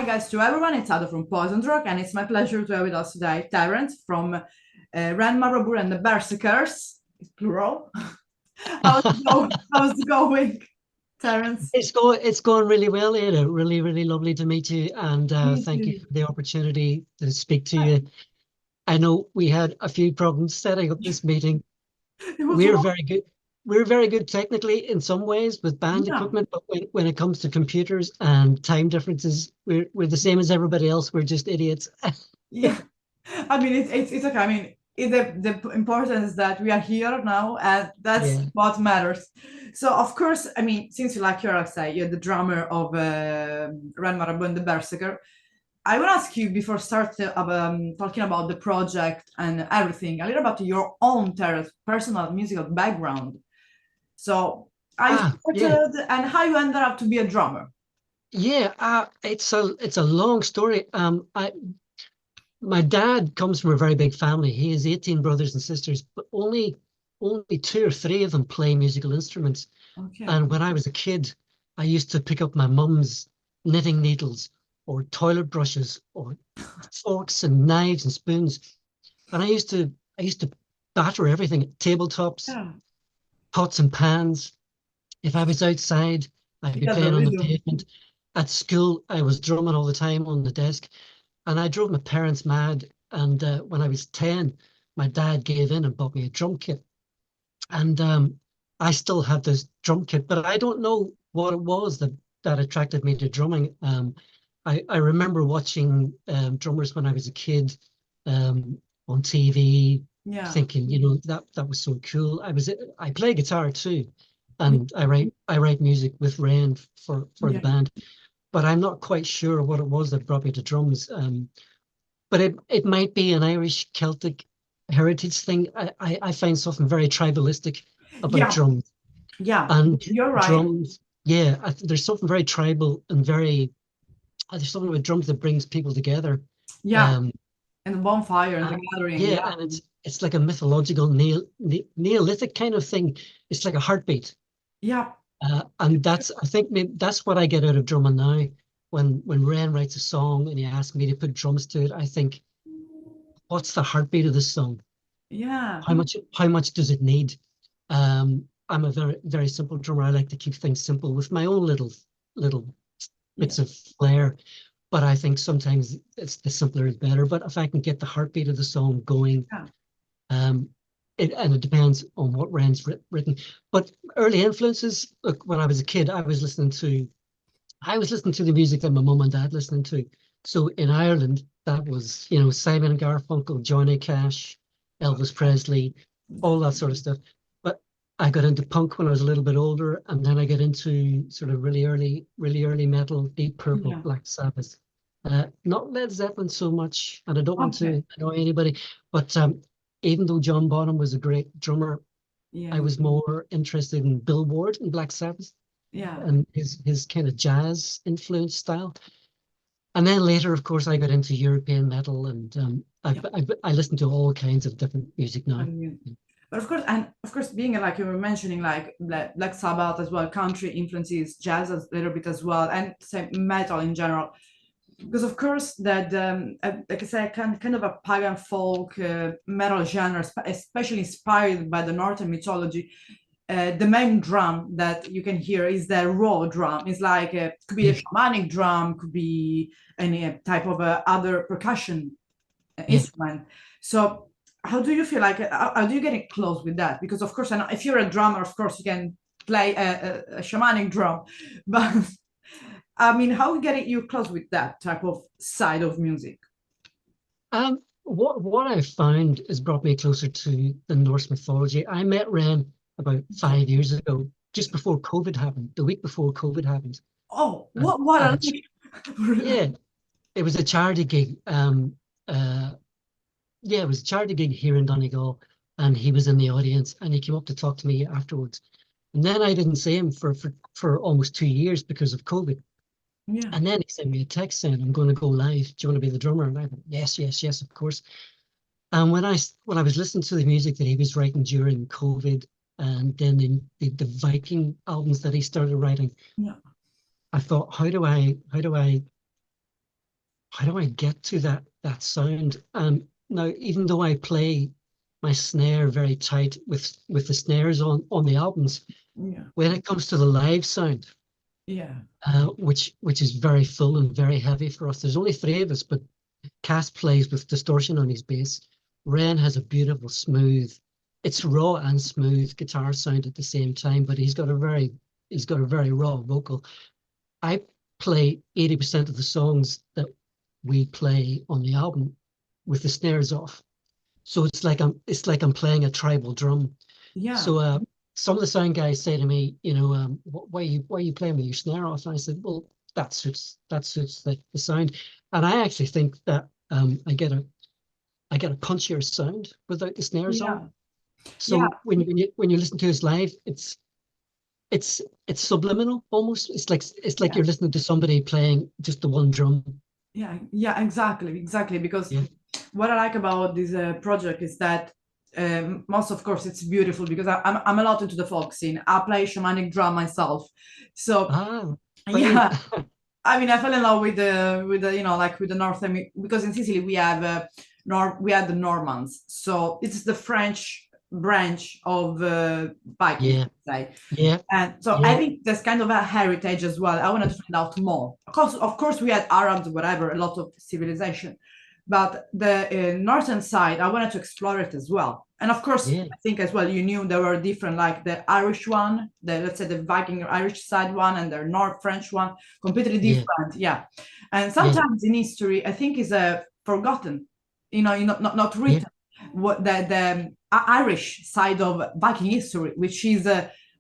guys, to everyone. It's Ada from Poison Rock, and it's my pleasure to have with us today Terence from REN, MARABOU, and the BERSERKERS. It's plural. How's it going? How's it going, Terence? It's going really well, Ada. Really, really lovely to meet you, and Me thank you too. for the opportunity to speak to you. I know we had a few problems setting up this meeting. It was We're long. very good. We're very good technically in some ways with band Yeah. equipment, but when it comes to computers and time differences, we're the same as everybody else. We're just idiots. Yeah. I mean, it's okay. I mean, the importance that we are here now, and that's Yeah. what matters. So, of course, I mean, since you like your say, you're the drummer of REN, MARABOU, and the Berserker. I will ask you before start talking about the project and everything, a little about your own personal musical background. So, I Yeah. started and how you ended up to be a drummer. Yeah. It's a long story. I My dad comes from a very big family. He has 18 brothers and sisters, but only two or three of them play musical instruments. Okay. And when I was a kid, I used to pick up my mum's knitting needles or toilet brushes or forks and knives and spoons. And I used to batter everything, tabletops, Yeah. pots and pans. If I was outside, I'd You be got the playing on the rhythm. pavement. At school, I was drumming all the time on the desk. And I drove my parents mad. And when I was 10, my dad gave in and bought me a drum kit. And I still have this drum kit, but I don't know what it was that attracted me to drumming. I remember watching drummers when I was a kid on TV, Yeah. thinking, that was so cool. I play guitar too, Me and I too. write I write music with Ren for the Yeah. band, but I'm not quite sure what it was that brought me to drums. But it might be an Irish Celtic heritage thing. I find something very tribalistic about Yeah. drums Yeah. and You're right. drums. Yeah, there's something very tribal and there's something with drums that brings people together. Yeah. Um, And the bonfire and uh, the gathering. yeah, Yeah. and it's like a mythological Neolithic kind of thing. It's like a heartbeat. Yeah. And I think maybe that's what I get out of drumming now. When Ren writes a song and he asks me to put drums to it, I think, what's the heartbeat of this song? Yeah. How much does it need? I'm a very very simple drummer. I like to keep things simple with my own little Yeah. bits of flair. But I think sometimes it's the simpler is better. But if I can get the heartbeat of the song going, Yeah. um, it depends on what Ren's written. But early influences, look, when I was a kid, I was listening to the music that my mum and dad listening to. So in Ireland, that was, Simon and Garfunkel, Johnny Cash, Elvis Presley, all that sort of stuff. But I got into punk when I was a little bit older, and then I got into sort of really early metal, Deep Purple, Yeah. Black Sabbath. Not Led Zeppelin so much, and I don't want Okay. to annoy anybody, but even though John Bonham was a great drummer, I Yeah. was more interested in Bill Ward and Black Sabbath Yeah. and his kind of jazz influence style. And then later, of course, I got into European metal, and Yeah. I listen to all kinds of different music I now. mean, but of course, being like you were mentioning, like Black Sabbath as well, country influences, jazz a little bit as well, and say metal in general. Because of course that like I said, kind of a pagan folk metal genre, especially inspired by the Northern mythology. The main drum that you can hear is the raw drum. It's like could be a Yeah, shamanic drum, could be any type of other percussion yeah. instrument. So how do you feel like how do you get it close with that? Because of course, I know if you're a drummer, of course you can play a shamanic drum, but I mean, how get it you close with that type of side of music? What I found has brought me closer to the Norse mythology. I met Ren about Okay. 5 years ago, just before COVID happened, the week before COVID happened. Oh, Uh, what at a a ch- yeah, it was a charity gig. Uh, yeah, it was a charity gig here in Donegal, and he was in the audience, and he came up to talk to me afterwards. And then I didn't see him for almost 2 years because of COVID. yeah, And then he sent me a text saying, "I'm going to go live. Do you want to be the drummer?" And I went, "Yes, yes, yes, of course." And when I was listening to the music that he was writing during COVID, and then in the Viking albums that he started writing, yeah, I thought, how do I how do I get to that sound? Now, even though I play my snare very tight with the snares on the albums, Yeah, when it comes to the live sound, yeah, which is very full and very heavy for us. There's only three of us, but Cass plays with distortion on his bass. Ren has a beautiful, smooth, it's raw and smooth guitar sound at the same time, but he's got a very raw vocal. I play 80% of the songs that we play on the album with the snares off. So it's like I'm playing a tribal drum. yeah, So some of the sound guys say to me, why are you playing with your snare off? And I said, well, that suits the sound. And I actually think that I get a punchier sound without the snares on. yeah, yeah, So when you listen to us live, it's subliminal almost. It's like yeah. you're listening to somebody playing just the one drum. Yeah, exactly. Because Yeah. what I like about this project is that most, of course, it's beautiful because I'm a lot into the folk scene. I play shamanic drum myself, so Ah, brilliant. yeah. I mean, I fell in love with the like with the North because in Sicily we have we had the Normans, so it's the French branch of Vikings, Yeah, say. yeah, And so I yeah, think there's kind of a heritage as well. I wanted to find out more. Of course, we had Arabs, whatever, a lot of civilization, but the northern side, I wanted to explore it as well. And of course, yeah, I think as well, you knew there were different, like the Irish one, the let's say the Viking Irish side one, and the North French one, completely yeah, different. Yeah, and yeah, sometimes in history, I think is forgotten, not yeah, written. What the Irish side of Viking history, which is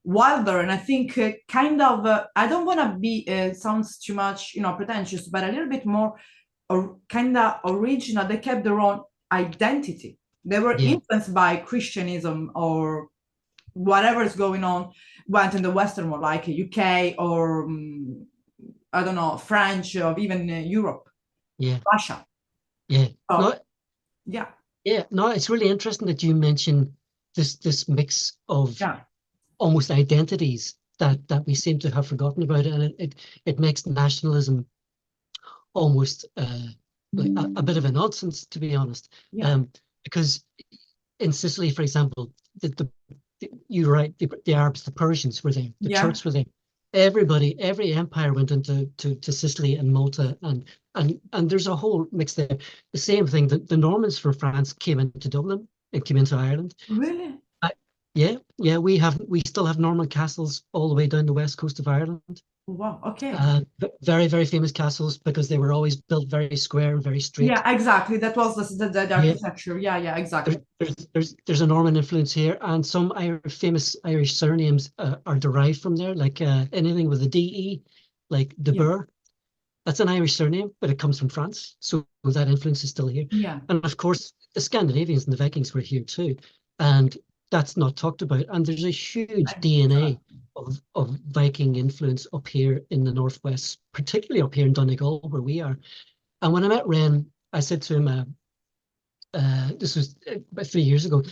wilder, and I think kind of I don't want to be sounds too much pretentious, but a little bit more or kind of original. They kept their own identity. They were yeah, influenced by Christianism or whatever is going on, went in the Western world, like UK or I don't know, French or even Europe, yeah, Russia. yeah. So No, yeah, yeah, no, it's really interesting that you mentioned this mix of yeah, almost identities that we seem to have forgotten about, and it makes nationalism almost like a bit of a nonsense, to be honest. yeah, Because in Sicily, for example, you're right, the Arabs, the Persians were there, the yeah. Turks were there. Every empire went into to Sicily and Malta, and there's a whole mix there. The same thing, the Normans from France came into Dublin and came into Ireland. Really? Uh, yeah, we still have Norman castles all the way down the west coast of Ireland. Wow. Okay. Very, very famous castles because they were always built very square and very straight. Yeah, exactly. That was the Yeah, architecture. Yeah, there's exactly. there's a Norman influence here, and some famous Irish surnames are derived from there, like anything with a DE, like De Yeah, Burgh. That's an Irish surname, but it comes from France, so that influence is still here. yeah. And of course, the Scandinavians and the Vikings were here too, and that's not talked about. And there's a huge DNA of Viking influence up here in the northwest, particularly up here in Donegal, where we are. And when I met Ren, I said to him, this was about 3 years ago,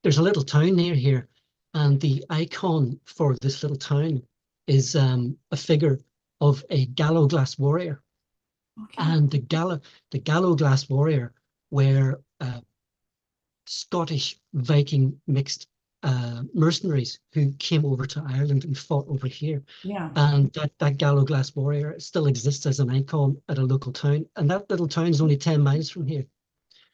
there's a little town near here, and the icon for this little town is a figure of a gallow glass warrior. Okay. And the gallow glass warrior were Scottish Viking mixed mercenaries who came over to Ireland and fought over here. Yeah. And that gallow glass warrior still exists as an icon at a local town. And that little town is only 10 miles from here. So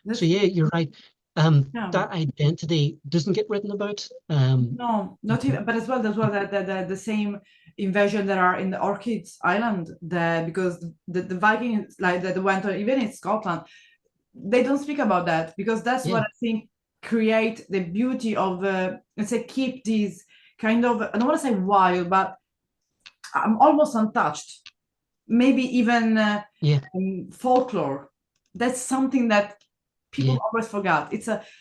That's yeah, you're right. yeah. That identity doesn't get written about. No, not even. But as well the same invasion that are in the Orchids Island. Because the Vikings like that went on even in Scotland. They don't speak about that because that's what Yeah, I think create the beauty of let's say keep these kind of I don't want to say wild, but almost untouched. Maybe even yeah, folklore. That's something that people yeah, always forgot.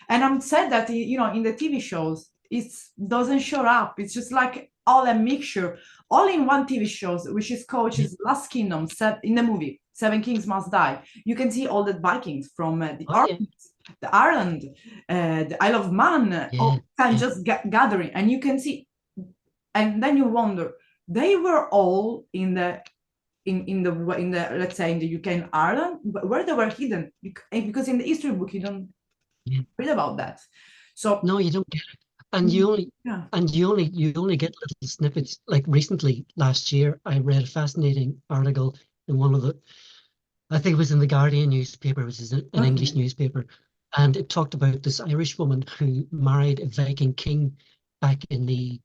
And I'm sad that in the TV shows it doesn't show up. It's just like all a mixture, all in one TV shows, which is called which yeah. is Last Kingdom. In the movie Seven Kings Must Die, you can see all the Vikings from the Oh yeah, Orkneys, the Ireland, the Isle of Man, yeah, all kind yeah, just gathering, and you can see, and then you wonder they were all in the in the let's say in the UK and Ireland, where they were hidden, because in the history book you don't Yeah. read about that. So No, you don't get it. And yeah, you only get little snippets. Like recently, last year, I read a fascinating article in one of the, I think it was in the Guardian newspaper, which is an English okay, newspaper, and it talked about this Irish woman who married a Viking king back in the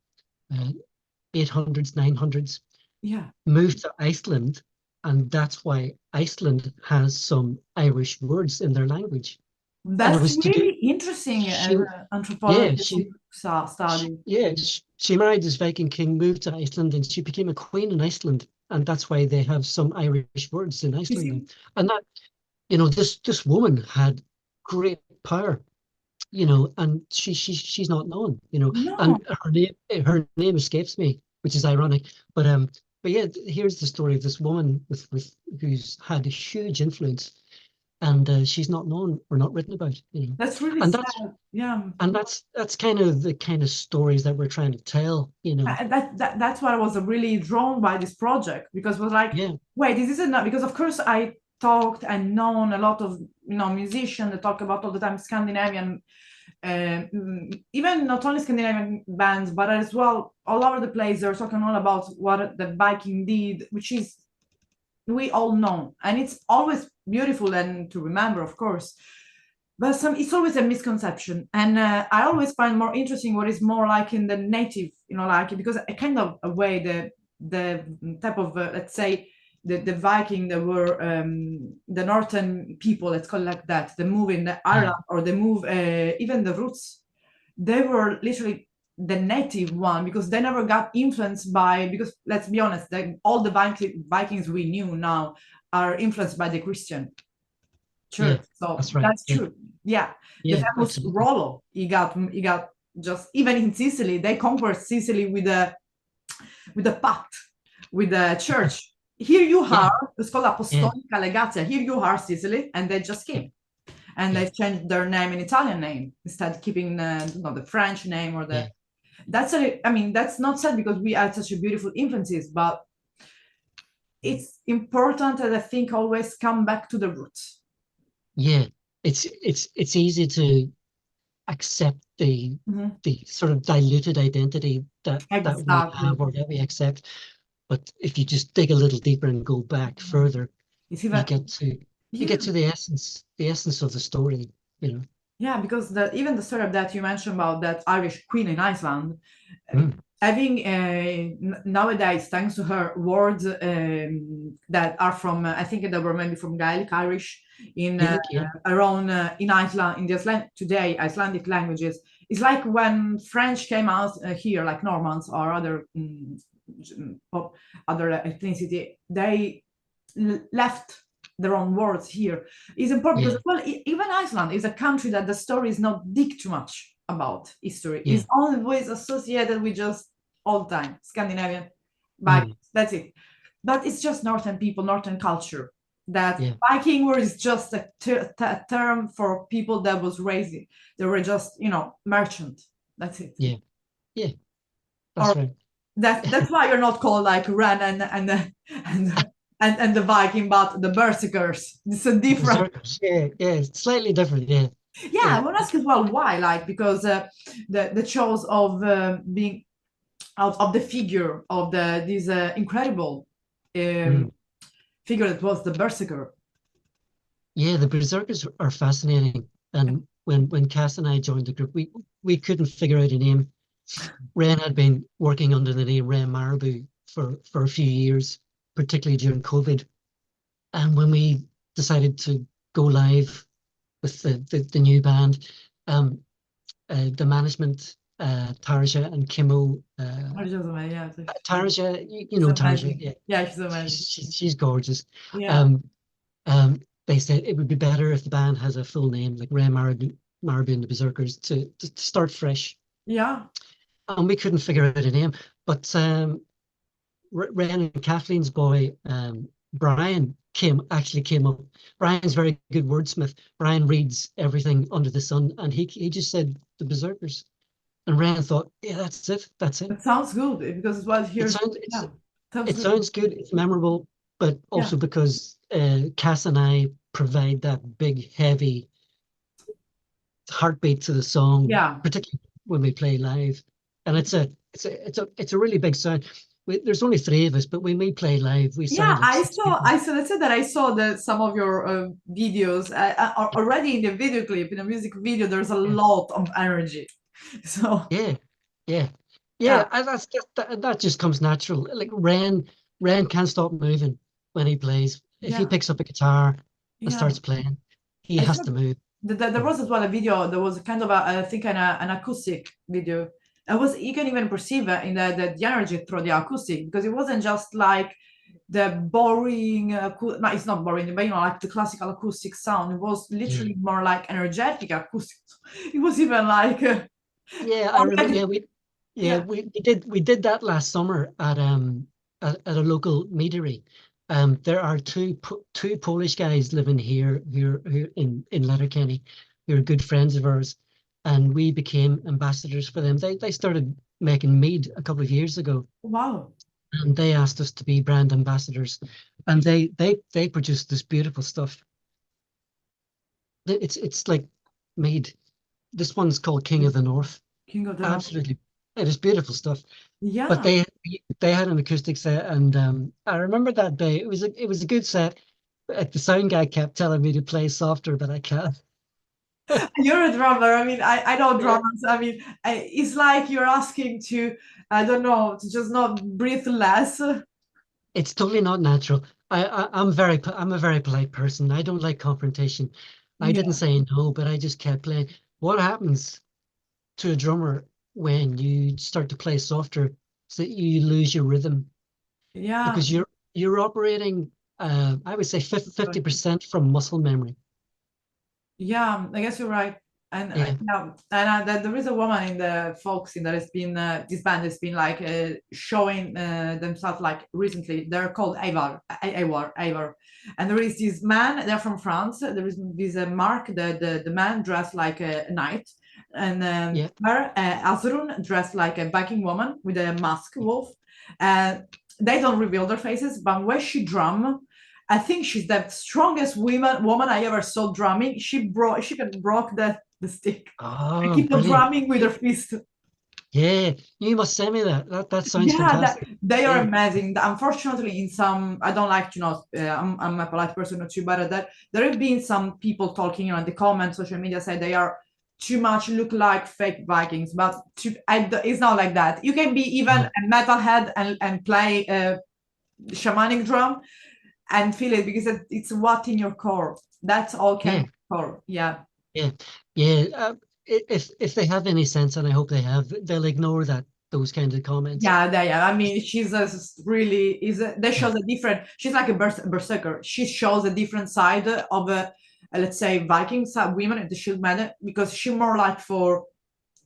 800s, 900s, yeah, moved to Iceland, and that's why Iceland has some Irish words in their language. And it that's was to do, really interesting she, yeah, anthropology study. she married this Viking king, moved to Iceland, and she became a queen in Iceland. And that's why they have some Irish words in You Iceland now. see, And that, this woman had great power, and she's not known, no, and her name escapes me, which is ironic. But yeah, here's the story of this woman with who's had a huge influence, and she's not known or not written about. that's really And that's sad. Yeah. and that's kind of the kind of stories that we're trying to tell. That's why I was really drawn by this project, because it was like, Yeah, wait, this isn't not because of course I talked and known a lot of musicians that talk about all the time Scandinavian, even not only Scandinavian bands, but as well all over the place. They're talking all about what the Viking did, which is we all know, and it's always beautiful and to remember, of course. But it's always a misconception, and I always find more interesting what is more like in the native, like because a kind of a way the type of let's say the Viking that were the northern people, let's call it like that, the move in the yeah, Ireland or the move even the roots, they were literally the native one because they never got influenced by, because let's be honest, all the Vikings we knew now are influenced by the Christian yeah. church. So That's right. that's Yeah, true. Yeah. The yeah, famous absolutely. Rollo, he got just even in Sicily, they conquered Sicily with a pact with the church. Here you Yeah, are, it's called yeah, Apostolica Legazia. Here you are, Sicily, and they just came. And yeah, they changed their name in Italian name instead keeping the French name or the yeah, I mean that's not sad because we had such a beautiful influences, but it's important that I think always come back to the roots. yeah. It's easy to accept the Mhm. the sort of diluted identity that we Exactly. have or that we accept. But if you just dig a little deeper and go back further, It's even you get to you yeah, get to the essence of the story. yeah, because even the story that you mentioned about that Irish queen in Iceland, Mm. having nowadays, thanks to her, words that are from I think they were maybe from Gaelic Irish in Gaelic, yeah, around in Iceland, in the today Icelandic languages. It's like when French came out here, like Normans or other other ethnicity, they left their own words here. It's important yeah, because well, even Iceland is a country that the story is not dig too much about history. yeah, It's always associated with just old time Scandinavian mm, Vikings. That's it. But it's just northern people, northern culture. That yeah, Viking word is just a term for people that was raised. They were just merchant. That's it. yeah, yeah. Or That's right. that's why you're not called like Ren and the Viking, but the Berserkers. It's a different. Berserkers, yeah, yeah, it's slightly different, yeah, Yeah, I yeah, want to ask as well why, like because the choice of being of the figure of this incredible um, mm. figure that was the Berserker. Yeah. The Berserkers are fascinating, and when Cass and I joined the group, we couldn't figure out a name. Ren had been working under the name Ren MARABOU for a few years, particularly during COVID. And when we decided to go live with the new band, um, the management, Tarja and Kimo, Yeah, Tarja, you she's know Tarja, amazing. yeah, Yeah, she's amazing. she's gorgeous. Yeah, Um, they said it would be better if the band has a full name, like Ray Marabou and the Berserkers, to start fresh. yeah, And we couldn't figure out a name, but Ren and Kathleen's boy, Brian, actually came up. Brian's very good wordsmith. Brian reads everything under the sun, and he just said the Berserkers. And Ren thought, yeah, that's it. it sounds good because well It here's sounds it's yeah, sounds it good. sounds good. It's memorable. but Yeah. also because Cass and I provide that big, heavy heartbeat to the song, Yeah. particularly when we play live. And it's a really big sound. There's only three of us, but when we play live, we Yeah, sound like six people. let's say that I saw some of your videos already in the video clip, in the music video, there's a Yeah, lot of energy. So, yeah, yeah, yeah, yeah. And that just comes natural. Like Ren can't stop moving when he plays. If he yeah, picks up a guitar and yeah. starts playing, he I has saw to move. there was as well a video, there was kind of I think an acoustic video. You can even perceive in the energy through the acoustic because it wasn't just like the boring, no, it's not boring, but like the classical acoustic sound. It was Yeah, literally more like energetic acoustic. It was even like yeah. I remember. already, Yeah, yeah, we did that last summer at a local meadery. There are two Polish guys living here who in Letterkenny, who are good friends of ours, and we became ambassadors for them. They started making mead a couple of years ago, wow, and they asked us to be brand ambassadors, and they produce this beautiful stuff. It's like mead. This one's called King of the North. King of the North. Absolutely, it is beautiful stuff. But Yeah, they had an acoustic set, and I remember that day. It was a good set. But the sound guy kept telling me to play softer, but I can't. you're a drummer. I mean, I know Yeah, drummers. I mean, it's like you're asking to, I don't know, to just not breathe less. it's totally not natural. I'm a very polite person. I don't like confrontation. I didn't Yeah, say no, but I just kept playing. What happens to a drummer when you start to play softer so that you lose your rhythm yeah. because you're operating I would say 50% from muscle memory. Yeah, I guess you're right. And Yeah, yeah, and there is a woman in the folk scene that has been this band has been like showing themselves like recently. They're called Avar, and there is this man. They're from France. There is this Mark, the man dressed like a knight, and yeah, her Azrun dressed like a Viking woman with a mask wolf. And they don't reveal their faces, but when she drum, I think she's the strongest woman I ever saw drumming. She can broke the stick and oh, keep on brilliant. drumming with her fist. Yeah, you must send me that. That sounds Yeah, fantastic. they are Yeah, amazing. Unfortunately, in some, I don't like to know. I'm a polite person, not too bad at that. There have been some people talking on the comments, social media say they are too much look like fake Vikings, but it's not like that. You can be even uh, a metalhead and play a shamanic drum and feel it because it's what in your core. That's all can yeah, core. Yeah. yeah, yeah. If they have any sense, and I hope they have, they'll ignore those kinds of comments. Yeah. I mean, she's a really is a, that Yeah, shows a different. She's like a berserker. She shows a different side of let's say Viking side women in the shield matter because she more like for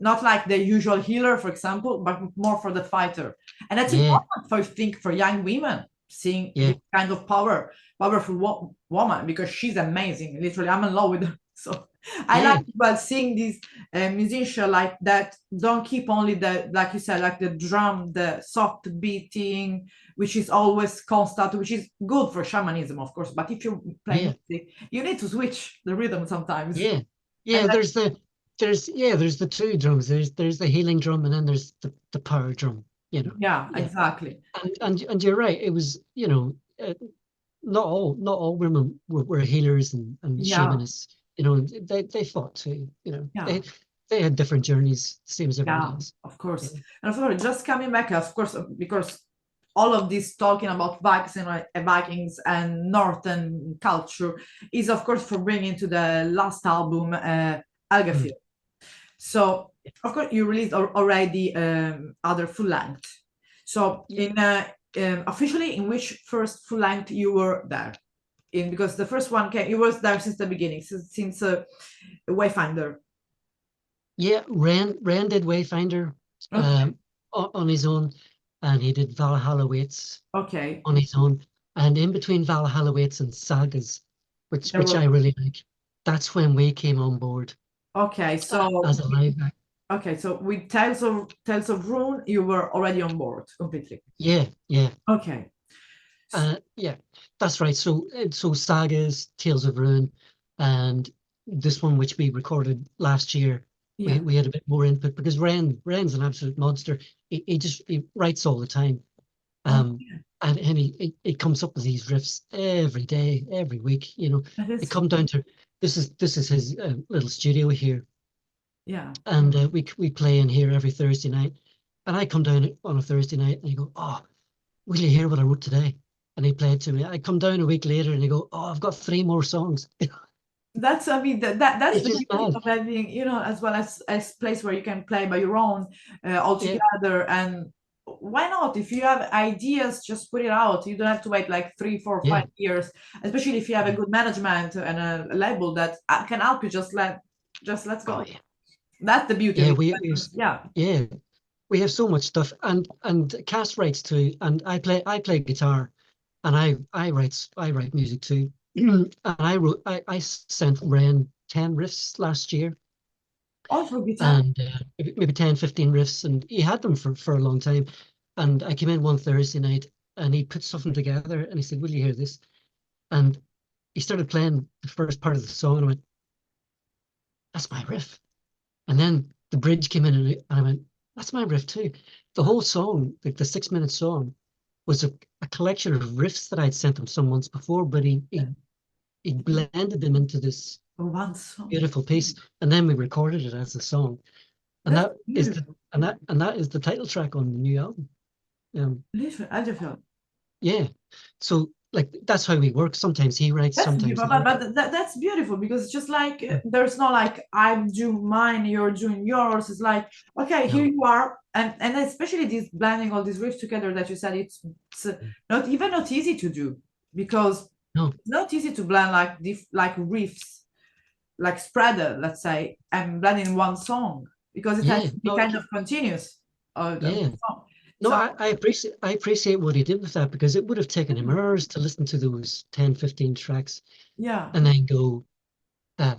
not like the usual healer, for example, but more for the fighter. And that's yeah, important for I think for young women seeing yeah, this kind of powerful woman because she's amazing. Literally, I'm in love with her. So I like yeah, well seeing these musicians like that don't keep only the like you said like the drum, the soft beating, which is always constant, which is good for shamanism, of course. But if you play yeah, music, you need to switch the rhythm sometimes. yeah, And yeah. There's the two drums. There's the healing drum, and then there's the power drum. yeah, Yeah, exactly. and you're right. It was not all women were healers and Yeah, shamanists. They fought too. yeah. They had different journeys, same as everybody Yeah, else. of Yeah, course. And of course, just coming back, of course, because all of this talking about Vikings and Northern culture is, of course, for bringing to the last album, mm, Helgafjell. So, of course, you released already other full length. So, yeah, in officially, in which first full length you were there? In because the first one came, you was there since the beginning, since Wayfinder. yeah. Ren did Wayfinder Okay, on his own, and he did Valhalla Waits okay. on his own. And in between Valhalla Waits and Sagas, which There which were I really like, that's when we came on board okay. So as a live act. okay, so with Tales of Rune, you were already on board completely. Yeah, yeah. Okay. Yeah, that's right. So Sagas, Tales of Ruin, and this one which we recorded last year, we Yeah. we had a bit more input because Ren's an absolute monster. He writes all the time. Oh, Um, yeah. and he comes up with these riffs every day, every week. That They is, come down to this is his little studio here, yeah. and we play in here every Thursday night. And I come down on a Thursday night and he go, "Oh, will you hear what I wrote today?" And he played to me. I come down a week later and he go, "Oh, I've got three more songs." That's, I mean, that's It's the just beauty mad. of having, as well as place where you can play by your own, all Yeah, together. And why not? If you have ideas, just put it out. You don't have to wait like 3, 4, 5 yeah, years, especially if you have a yeah. good management and a label that can help you. Just let's Oh go. yeah, That's the beauty of yeah. it. Yeah. Yeah, we have so much stuff, and Cass writes too, and I play guitar, and I write music too. And I sent Ren 10 riffs last year, All for guitar. and maybe 10, 15 riffs, and he had them for a long time. And I came in one Thursday night, and he put something together, and he said, "Will you hear this?" And he started playing the first part of the song, and I went, "That's my riff." And then the bridge came in, and I went, "That's my riff too." The whole song, like the 6 minute song, was a collection of riffs that I'd sent him some months before, but he blended them into this One song. beautiful piece, and then we recorded it as a song. And That's that is the beautiful. and that is the title track on the new album. Literally, I just feel. Yeah. So like that's how we work. Sometimes he writes, That's sometimes beautiful, I write. that's beautiful because it's just like Mm. there's no like I'm doing mine, you're doing yours. It's like okay, here No, you are, and especially this blending all these riffs together that you said it's not easy to do because no. it's not easy to blend like like riffs like spreader, let's say, and blend in one song because it has Yeah. to be No, kind of continuous yeah. song. No, So I appreciate what he did with that because it would have taken him hours to listen to those 10, 15 tracks yeah. and then go that,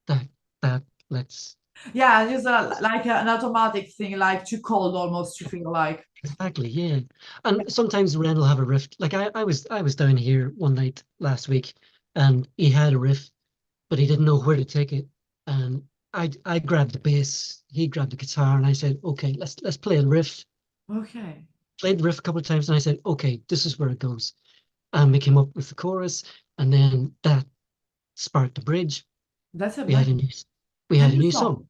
that, that, let's Yeah, just like an automatic thing, like too cold almost to feel like. exactly, yeah. And sometimes Ren will have a riff. Like I was down here one night last week and he had a riff, but he didn't know where to take it. And I grabbed the bass, he grabbed the guitar, and I said, "Okay, let's play the riff." Okay, Played the riff a couple of times and I said, "Okay, this is where it goes." And we came up with the chorus, and then that sparked the bridge. that's We had a amazing. new we A had a new new song song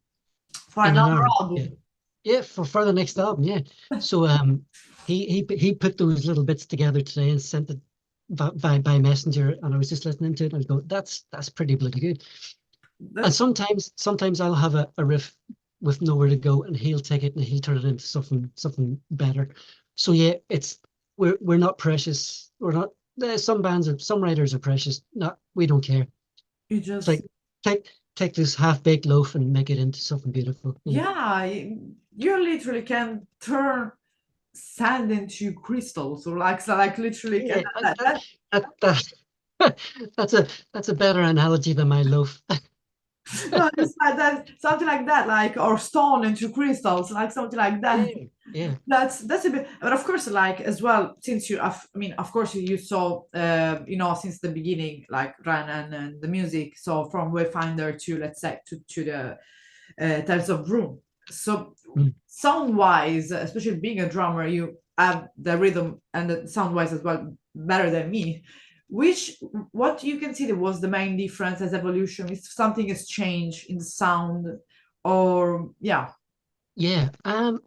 for in an another hour. Yeah, album. yeah, for the next album. Yeah. So he put those little bits together today and sent it by messenger, and I was just listening to it and I was going, "That's pretty bloody good." And That's sometimes I'll have a riff with nowhere to go, and he'll take it and he'll turn it into something better. So yeah, we're not precious. We're not. Some writers are precious. Not we don't care. you It's just like take this half baked loaf and make it into something beautiful. yeah, you literally can turn sand into crystals or like so like literally can Yeah, that's a better analogy than my loaf. no, it's like that something like that like or stone into crystals like something like that. Yeah, yeah. That's a bit, but of course, like as well, since I mean, of course, you saw, since the beginning, like Ran and the music. So from Wayfinder to let's say to the types of room. So Mm. sound wise, especially being a drummer, you have the rhythm and the sound wise as well better than me. Which what you consider was the main difference as evolution? If something has changed in the sound, or yeah, Yeah.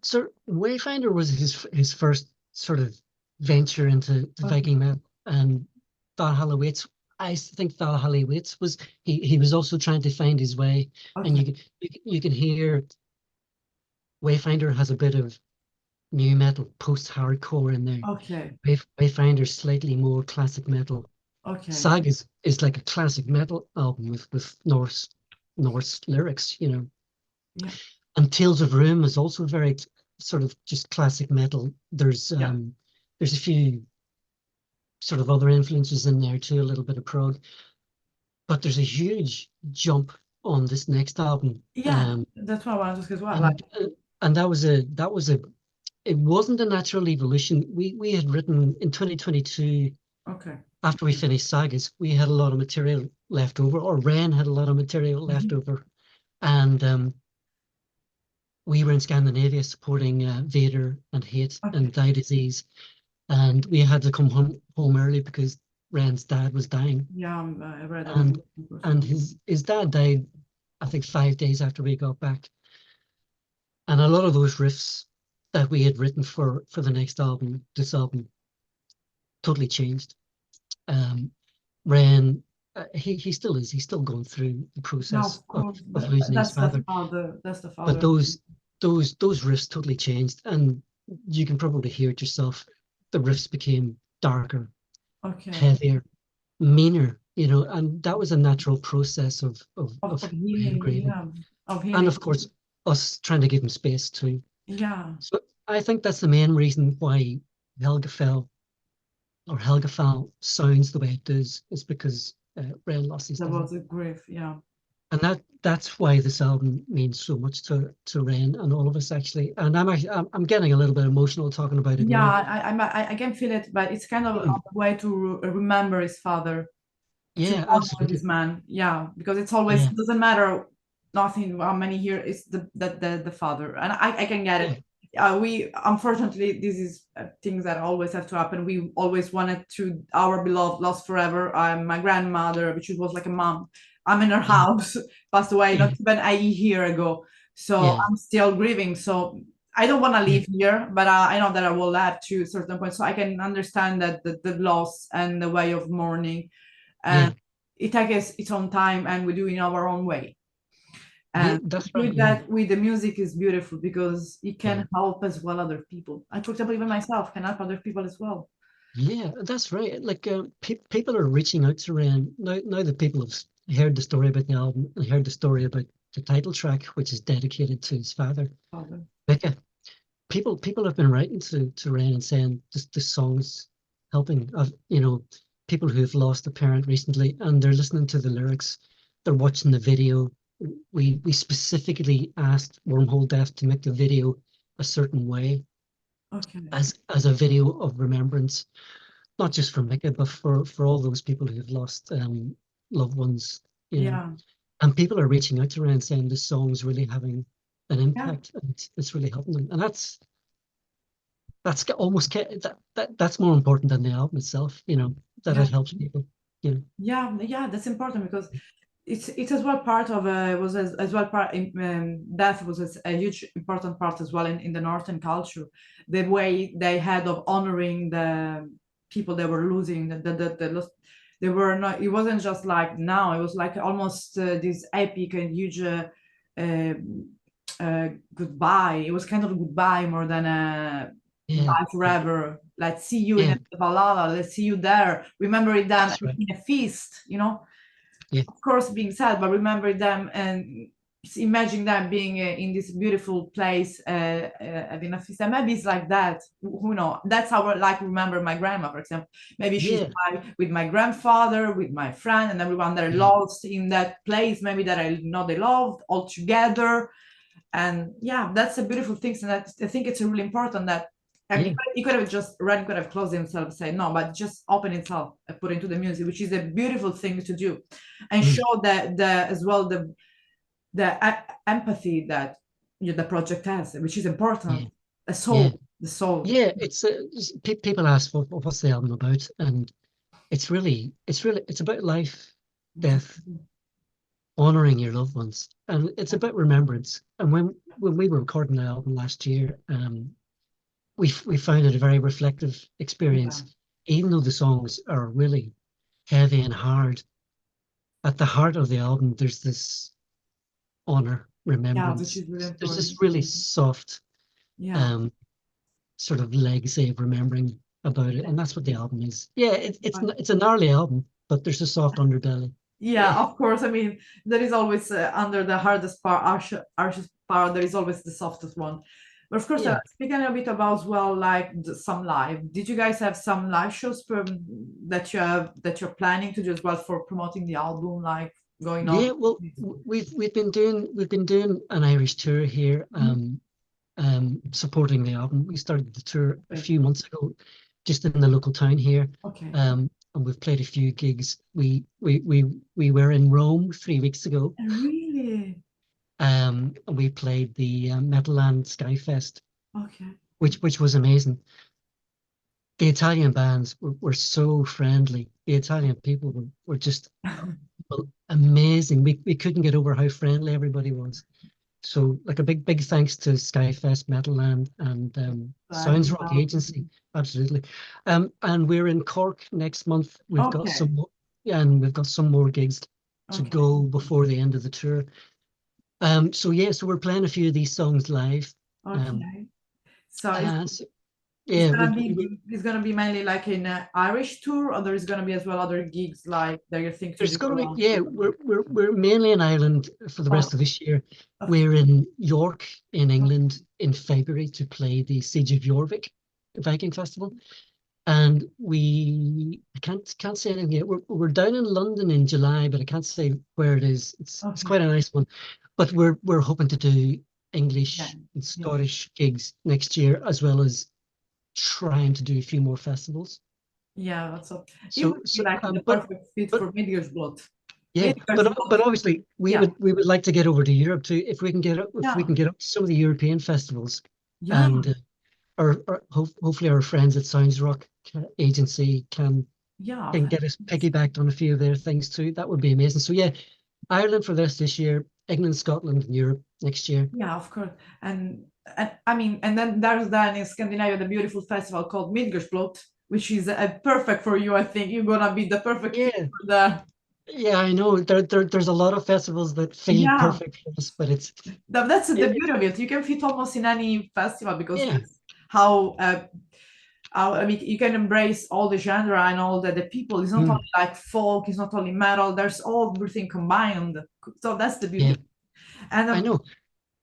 So Wayfinder was his first sort of venture into the okay, Viking metal, and Valhalla Waits. I think Valhalla Waits was he was also trying to find his way, and okay, you can hear Wayfinder has a bit of new metal, post-hardcore in there. okay, Wayfinder's slightly more classic metal. okay. Sag is like a classic metal album with Norse lyrics, Yeah. And Tales of Room is also very sort of just classic metal. Yeah. There's a few sort of other influences in there too, a little bit of prog, but there's a huge jump on this next album. Yeah. That's what I want to ask as well. Like, And that was a it wasn't a natural evolution. We had written in 2022. Okay. After we finished Sagas, we had a lot of material left over, or REN had a lot of material left Mhm. over, and we were in Scandinavia supporting Vader and Hate and Okay. Die Disease, and we had to come home early because Ren's dad was dying, Yeah, I read about and it, of course. and his dad died, I think, 5 days after we got back, and a lot of those riffs that we had written for the next album, this album, totally changed. Um, Ren, he still is. He's still going through the No, process of course, of but losing his that's the father. father. That's the But father. those riffs totally changed, and you can probably hear it yourself. The riffs became darker, Okay. heavier, meaner, and that was a natural process of Of healing, grieving. yeah. Of And healing. of course, us trying to give him space too. Yeah. So I think that's the main reason why Helgafell Helgafell sounds the way it does, is because Ren lost his That dad. was a grief, yeah. And that's why this album means so much to Ren and all of us, actually. And I'm getting a little bit emotional talking about it Yeah, now. I can feel it, but it's kind of Mm. a way to remember his father, to Yeah, honor this absolutely. man. Yeah, because it's always Yeah, doesn't matter nothing how many here is the father, and I can get yeah, it. We unfortunately this is things that always have to happen. We always wanted to our beloved lost forever. My grandmother, which was like a mom. I'm in her yeah, house, passed away yeah, not even a year ago, so yeah, I'm still grieving. So I don't want to yeah, leave here, but I know that I will have to a certain point. So I can understand that the loss and the way of mourning, and yeah, it takes its own time, and we do it in our own way. yeah. And That's right. with Yeah, that, with the music is beautiful because it yeah, can help as well other people. And for example, even myself can help other people as well. yeah. That's right. Like people are reaching out to Ren now. Now that people have heard the story about the album and heard the story about the title track, which is dedicated to his father, Father. Becca. People have been writing to Ren and saying this song's helping of people who have lost a parent recently, and they're listening to the lyrics, they're watching the video. We specifically asked Wormhole Death to make the video a certain way, Okay. as a video of remembrance, not just for Micah, but for all those people who have lost loved ones, you know. Yeah. And people are reaching out to Ren saying this song's really having an Yeah. impact, and it's really helping them, and almost that's more important than the album itself, that Yeah. it helps people, Yeah. Yeah. That's important because it's as well part of was as well part in death was a huge important part as well in the northern culture, the way they had of honoring the people they were losing, the lost. They were not, it wasn't just like now, it was like almost this epic and huge uh, goodbye. It was kind of a goodbye more than a yeah, bye forever. Let's see you in yeah, a Valhalla, let's see you there, remembering them that's right, in a feast, yeah, of course being sad, but remember them and imagine them being in this beautiful place having a feast. And maybe it's like that. Who know? That's how I like remember my grandma, for example. Maybe she's yeah, with my grandfather, with my friend, and everyone that I yeah, lost in that place. Maybe that I know they loved all together. And yeah, that's a beautiful thing. And I think it's really important that yeah, he could have just Ren could have closed himself and said no, but just open himself and put into the music, which is a beautiful thing to do, and mm, show that the as well the empathy that the project has, which is yeah, important. The yeah, soul, the soul. yeah. People ask what's the album about, and it's about life, death, honoring your loved ones, and it's about remembrance. And when we were recording the album last year, we found it a very reflective Yeah, experience, even though the songs are really heavy and hard. At the heart of the album, there's this honor, yeah, which remembrance. is really There's this important. really soft Yeah, um, sort of legacy of remembering about it, and that's what the album is. Yeah, it's a gnarly album, but there's a soft underbelly. yeah, Yeah, of course. I mean, there is always under the hardest part, harshest part, there is always the softest one. But of course, yeah, speaking a bit about as well, like some live. Did you guys have some live shows that you're planning to do as well for promoting the album, like going on? yeah. Well, we've been doing an Irish tour here, Mhm. supporting the album. We started the tour a Okay. few months ago, just in the local town here. Okay. and we've played a few gigs. We were in Rome 3 weeks ago, Really? and we played the Metalland Skyfest, Okay. which was amazing. The Italian bands were so friendly. The Italian people were just amazing. We couldn't get over how friendly everybody was. So like a big thanks to Skyfest, Metalland, and But, Sounds Rock Agency. Absolutely. And we're in Cork next month. We've got okay. some more, yeah, and we've got some more gigs to Okay. go before the end of the tour. So yeah, so we're playing a few of these songs live. Okay. So So, yeah, it's gonna be mainly like an Irish tour, or there is gonna be as well other gigs like that you think to there's do going to be, around yeah, Europe? we're mainly in Ireland for the rest Oh, of this year. okay. We're in York in England in February to play the Siege of Jorvik Viking Festival. And I can't say anything yet. We're down in London in July, but I can't say where it is. It's Okay. quite a nice one. But we're hoping to do Yeah. English and Yeah. Scottish gigs next year, as well as trying to do a few more festivals. Yeah, that's all. It So would be like the perfect fit but for Midgard's Blood. yeah, Midgard's but Blood. obviously Yeah. we would like to get over to Europe too, if we can get up Yeah. to some of the European festivals, Yeah. and hopefully our friends at Sounds Rock Agency Yeah. can get us piggybacked on a few of their things too. That would be amazing. So yeah, Ireland for this year, England, Scotland, and Europe next year. Yeah, of course. And I mean, and then there's then in Scandinavia the beautiful festival called Midgårdsblot, which is perfect for you. I think you're gonna be the perfect fit Yeah, for the. yeah, I know. There's a lot of festivals that feel Yeah, perfect for us, but that's the it beauty of it. You can fit almost in any festival because yeah, that's how I mean you can embrace all the genre and all the people. It's not mm, only like folk, it's not only metal. There's all everything combined. So that's the beauty yeah, of it. And I know.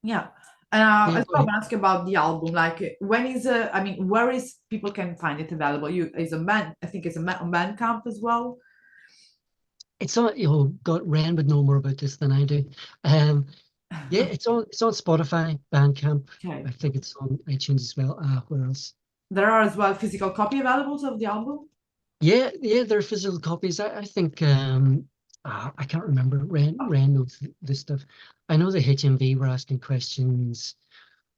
yeah. Yeah, I go want ahead. to ask about the album. Like, when is I mean, where is people can find it available? You is a band. I think it's on Bandcamp as well. It's on, God, Ren would know more about this than I do. Um, yeah, it's on Spotify, Bandcamp. Okay. I think it's on iTunes as well. Where else? There are as well physical copy available of the album. Yeah, there are physical copies. I think I can't remember. Ren knows this stuff. I know the HMV were asking questions,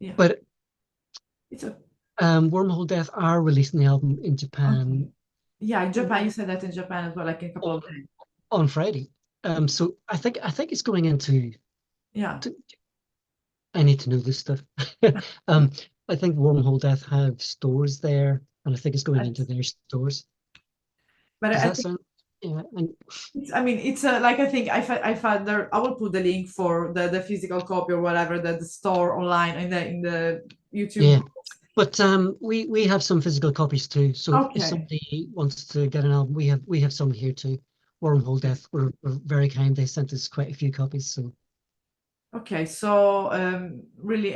Yeah. but It's a Wormhole Death are releasing the album in okay. Japan Yeah, in Japan, you said that in Japan as well, like in a couple on, of days. on Friday. So I think it's going into. Yeah. To, I need to know this stuff. um, I think Wormhole Death have stores there, and I think it's going into That's, their stores. but Does I that think sound? Yeah, and I mean, it's like I think I found there. I will put the link for the physical copy or whatever the store online in the YouTube. yeah. But we have some physical copies too. So if Okay. somebody wants to get an album, we have some here too. Wormhole Death were very kind. They sent us quite a few copies. So Okay, so really,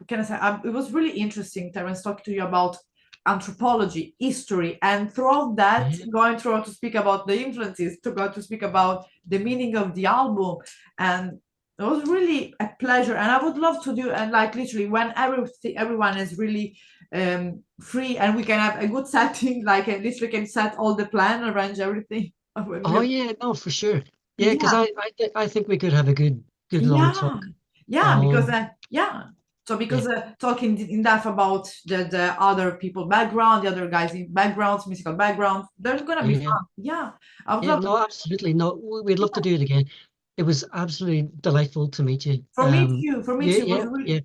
can I say it was really interesting, Terence, talking to you about anthropology, history, and throughout that, yeah, going through to speak about the influences, to go to speak about the meaning of the album, and it was really a pleasure. And I would love to do, and like literally, when everyone is really free, and we can have a good setting, like at least we can set all the plan, arrange everything. oh yeah, no, for sure. Yeah, because Yeah. I think we could have a good long Yeah, talk yeah, because on yeah. So yeah because talking in depth about the other people background, the other guys in backgrounds, musical background, there's gonna be yeah fun. Yeah, I would yeah love. no, absolutely no. We'd love to do it again. It was absolutely delightful to meet you. For me too. For me Yeah, too. It was yeah, really. yeah.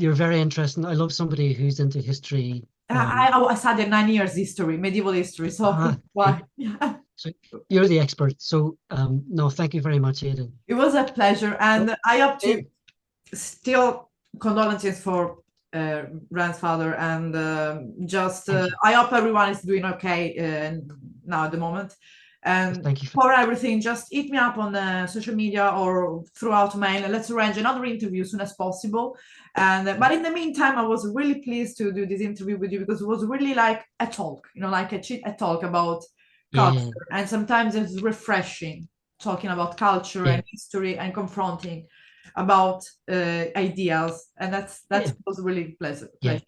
You're very interesting. I love somebody who's into history. I studied 9 years history, medieval history. So Okay. why? Yeah, So you're the expert. So no, thank you very much, Aidan. it was a pleasure, No, and I hope to same. still condolences for grandfather, and just Thank you. I hope everyone is doing okay now at the moment. And Thank you for everything, just hit me up on social media or throughout mail, and let's arrange another interview as soon as possible. And but in the meantime, I was really pleased to do this interview with you because it was really like a talk, like a talk about yeah, culture, and sometimes it's refreshing talking about culture yeah, and history and confronting about ideas, and that yeah, was really pleasant. yeah.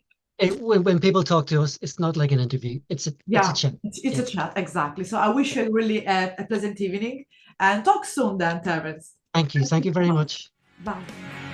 When people talk to us, it's not like an interview. It's a Yeah, chat. it's Yeah. a chat, exactly. So I wish you really a pleasant evening and talk soon then, Terence. Thank you. Thank you very much. Bye.